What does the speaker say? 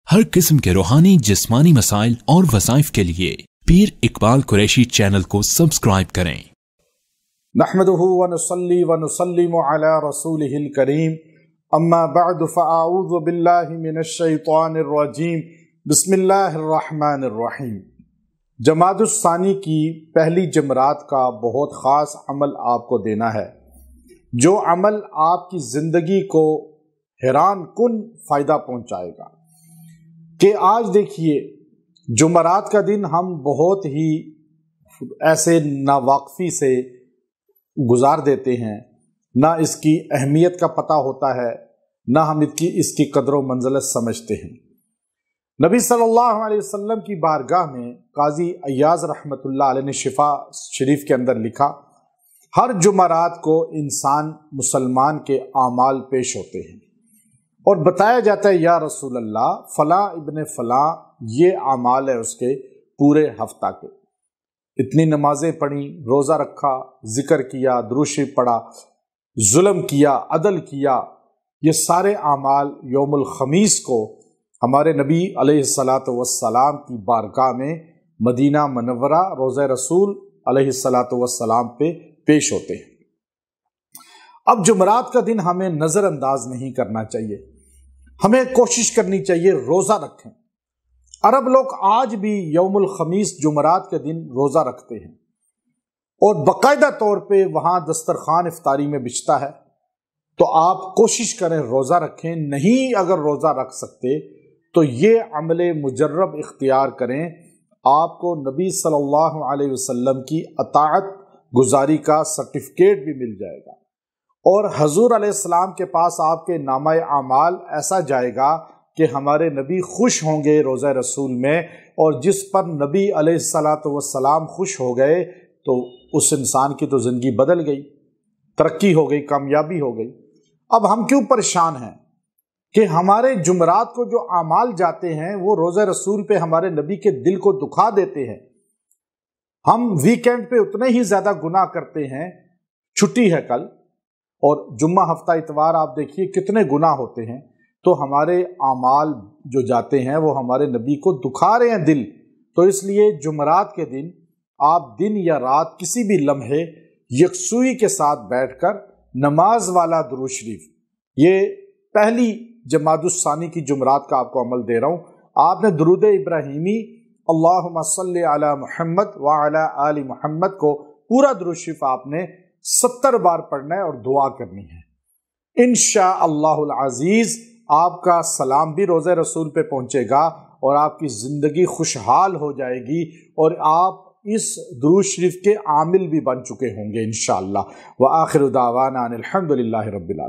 हर किस्म के रूहानी जिस्मानी मसाइल और वज़ाइफ के लिए पीर इकबाल कुरैशी चैनल को सब्सक्राइब करें। नहमदुहु व नुसल्ली व नुसल्लिमु अला रसूलिहिल करीम, अम्मा बअद फ़अऊज़ु बिल्लाहि मिनश शैतानिर रजीम, बिस्मिल्लाहिर रहमानिर रहीम। जमादुस सानी की पहली जमरात का बहुत ख़ास अमल आपको देना है, जो अमल आपकी ज़िंदगी को हैरान कुन फ़ायदा पहुँचाएगा। कि आज देखिए, जुमरात का दिन हम बहुत ही ऐसे नावाक़फ़ी से गुजार देते हैं, ना इसकी अहमियत का पता होता है, ना हम इसकी कदर व मंज़िलत समझते हैं। नबी सल्लल्लाहु अलैहि वसल्लम की बारगाह में काजी अय्याज़ रहमतुल्लाह अलैह ने शिफा शरीफ के अंदर लिखा, हर जुमरात को इंसान मुसलमान के आमाल पेश होते हैं और बताया जाता है, या रसूल अल्लाह, फ़लाँ इब्ने फ़लाँ ये आमाल है उसके पूरे हफ्ता के। इतनी नमाजें पढ़ी, रोज़ा रखा, ज़िक्र किया, दुरूद शरीफ पढ़ा, जुल्म किया, अदल किया, ये सारे आमाल यौमुल ख़मीस को हमारे नबी अलैहिस्सलातु वस्सलाम की बारगाह में मदीना मनव्वरा रोज़ा रसूल अलैहिस्सलातु वस्सलाम पे पेश होते हैं। अब जुमरात का दिन हमें नज़रअंदाज नहीं करना चाहिए, हमें कोशिश करनी चाहिए रोज़ा रखें। अरब लोग आज भी यौमुल ख़मीस जुमरात के दिन रोज़ा रखते हैं और बाकायदा तौर पे वहाँ दस्तरखान इफ्तारी में बिछता है। तो आप कोशिश करें रोज़ा रखें, नहीं अगर रोज़ा रख सकते तो ये अमले मुजर्रब इख्तियार करें, आपको नबी सल्लल्लाहु अलैहि वसल्लम की अताअत गुजारी का सर्टिफिकेट भी मिल जाएगा और हजूर अलैहिस्सलाम के पास आपके नामाए आमाल ऐसा जाएगा कि हमारे नबी खुश होंगे रोज़ा रसूल में, और जिस पर नबी अलैहिस्सलातु वस्सलाम खुश हो गए तो उस इंसान की तो ज़िंदगी बदल गई, तरक्की हो गई, कामयाबी हो गई। अब हम क्यों परेशान हैं कि हमारे जुमरात को जो आमाल जाते हैं वो रोज़ा रसूल पे हमारे नबी के दिल को दुखा देते हैं। हम वीकेंड पे उतने ही ज़्यादा गुनाह करते हैं, छुट्टी है कल और जुम्मा हफ्ता इतवार, आप देखिए कितने गुनाह होते हैं, तो हमारे आमाल जो जाते हैं वो हमारे नबी को दुखा रहे हैं दिल। तो इसलिए जुमरात के दिन आप दिन या रात किसी भी लम्हे यकसुई के साथ बैठकर नमाज वाला दुरूद शरीफ, ये पहली जमादुस सानी की जुमरात का आपको अमल दे रहा हूँ। आपने दुरूद इब्राहीमी अल्लाहुम्मा सल्ली अला मुहम्मद व अला आलि मुहम्मद को पूरा दुरूद शरीफ आपने 70 बार पढ़ना है और दुआ करनी है। इंशाअल्लाहुल अज़ीज़ आपका सलाम भी रोज़े रसूल पे पहुँचेगा और आपकी ज़िंदगी खुशहाल हो जाएगी और आप इस दुरूद शरीफ के आमिल भी बन चुके होंगे इंशाअल्लाह। व आखिरु दावाना अनिल हम्दुलिल्लाहि रब्बिल आलमीन।